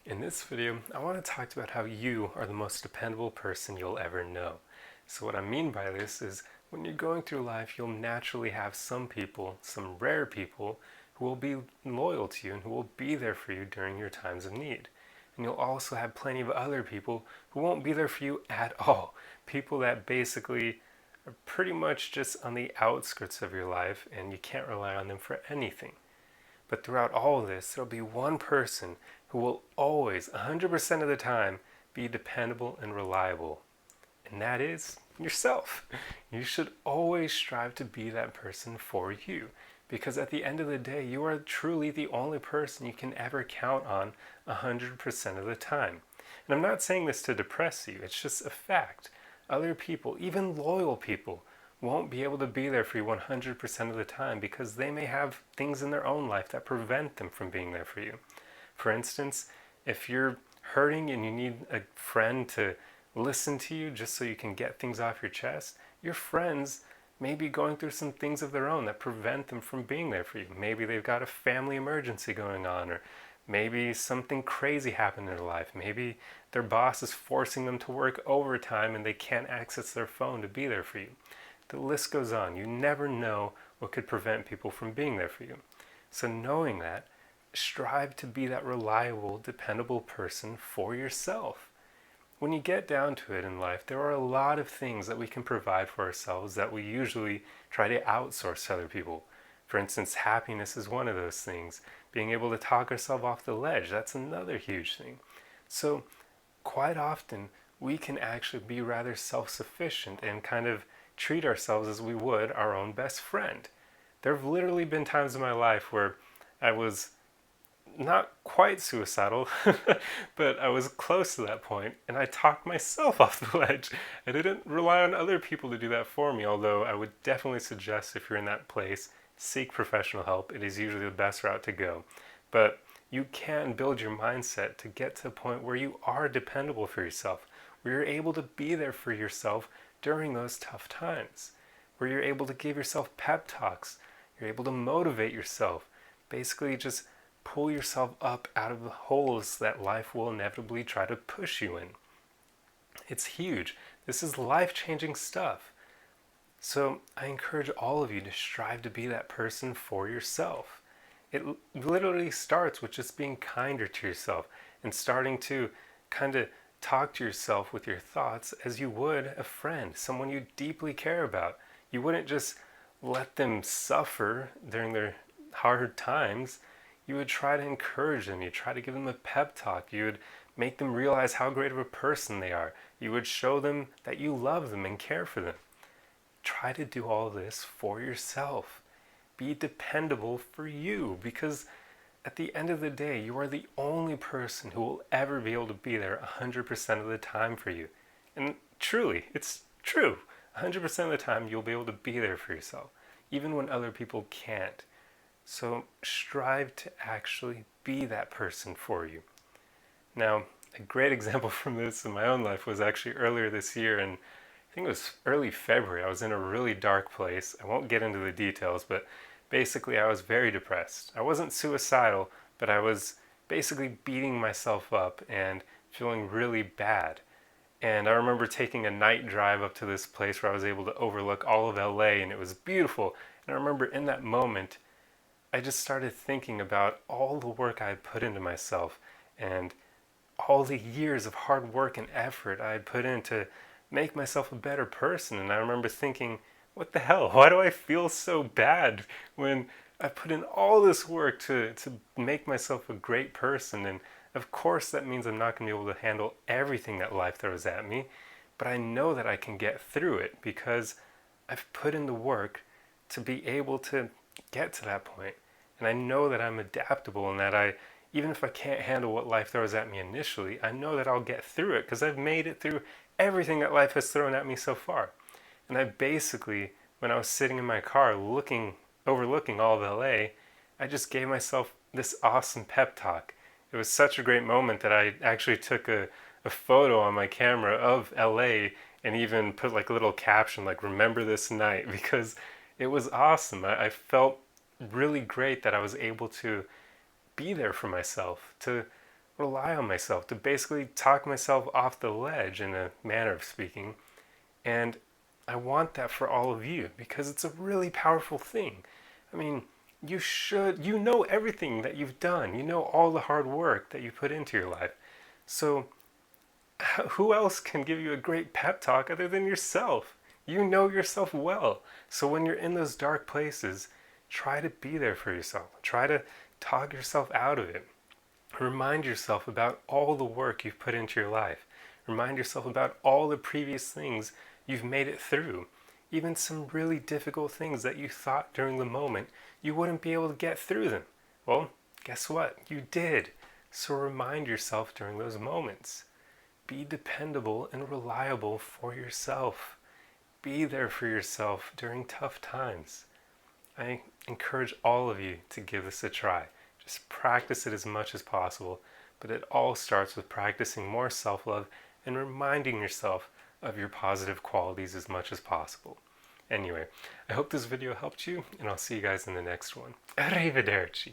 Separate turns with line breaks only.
In this video, I want to talk about how you are the most dependable person you'll ever know. So what I mean by this is when you're going through life, you'll naturally have some people, some rare people, who will be loyal to you and who will be there for you during your times of need. And you'll also have plenty of other people who won't be there for you at all. People that basically are pretty much just on the outskirts of your life and you can't rely on them for anything. But throughout all of this, there'll be one person who will always, 100% of the time, be dependable and reliable. And that is yourself. You should always strive to be that person for you. Because at the end of the day, you are truly the only person you can ever count on 100% of the time. And I'm not saying this to depress you, it's just a fact. Other people, even loyal people, won't be able to be there for you 100% of the time because they may have things in their own life that prevent them from being there for you. For instance, if you're hurting and you need a friend to listen to you just so you can get things off your chest, your friends may be going through some things of their own that prevent them from being there for you. Maybe they've got a family emergency going on, or maybe something crazy happened in their life. Maybe their boss is forcing them to work overtime and they can't access their phone to be there for you. The list goes on. You never know what could prevent people from being there for you. So knowing that, strive to be that reliable, dependable person for yourself. When you get down to it in life, there are a lot of things that we can provide for ourselves that we usually try to outsource to other people. For instance, happiness is one of those things. Being able to talk ourselves off the ledge, that's another huge thing. So quite often, we can actually be rather self-sufficient and kind of treat ourselves as we would our own best friend. There have literally been times in my life where I was not quite suicidal, but I was close to that point, and I talked myself off the ledge. I didn't rely on other people to do that for me, although I would definitely suggest if you're in that place, seek professional help. It is usually the best route to go. But you can build your mindset to get to a point where you are dependable for yourself, where you're able to be there for yourself during those tough times, where you're able to give yourself pep talks, you're able to motivate yourself, basically just pull yourself up out of the holes that life will inevitably try to push you in. It's huge. This is life-changing stuff. So I encourage all of you to strive to be that person for yourself. It literally starts with just being kinder to yourself and starting to kind of talk to yourself with your thoughts as you would a friend, someone you deeply care about. You wouldn't just let them suffer during their hard times. You would try to encourage them. You'd try to give them a pep talk. You would make them realize how great of a person they are. You would show them that you love them and care for them. Try to do all this for yourself. Be dependable for you, because at the end of the day, you are the only person who will ever be able to be there 100% of the time for you. And truly, it's true. 100% of the time, you'll be able to be there for yourself, even when other people can't. So strive to actually be that person for you. Now, a great example from this in my own life was actually earlier this year, and I think it was early February. I was in a really dark place. I won't get into the details, but basically I was very depressed. I wasn't suicidal, but I was basically beating myself up and feeling really bad. And I remember taking a night drive up to this place where I was able to overlook all of LA, and it was beautiful. And I remember in that moment, I just started thinking about all the work I had put into myself and all the years of hard work and effort I had put in to make myself a better person. And I remember thinking, what the hell? Why do I feel so bad when I put in all this work to make myself a great person? And of course that means I'm not going to be able to handle everything that life throws at me, but I know that I can get through it because I've put in the work to be able to get to that point. And I know that I'm adaptable and that even if I can't handle what life throws at me initially, I know that I'll get through it because I've made it through everything that life has thrown at me so far. And I basically, when I was sitting in my car overlooking all of LA, I just gave myself this awesome pep talk. It was such a great moment that I actually took a photo on my camera of LA and even put like a little caption like remember this night, because it was awesome. I felt really great that I was able to be there for myself, to rely on myself, to basically talk myself off the ledge in a manner of speaking. And I want that for all of you because it's a really powerful thing. I mean, you know everything that you've done. You know all the hard work that you put into your life. So who else can give you a great pep talk other than yourself? You know yourself well. So when you're in those dark places, try to be there for yourself. Try to talk yourself out of it. Remind yourself about all the work you've put into your life. Remind yourself about all the previous things you've made it through. Even some really difficult things that you thought during the moment you wouldn't be able to get through them. Well, guess what? You did. So remind yourself during those moments. Be dependable and reliable for yourself. Be there for yourself during tough times. I encourage all of you to give this a try. Just practice it as much as possible, but it all starts with practicing more self-love and reminding yourself of your positive qualities as much as possible. Anyway, I hope this video helped you, and I'll see you guys in the next one. Arrivederci!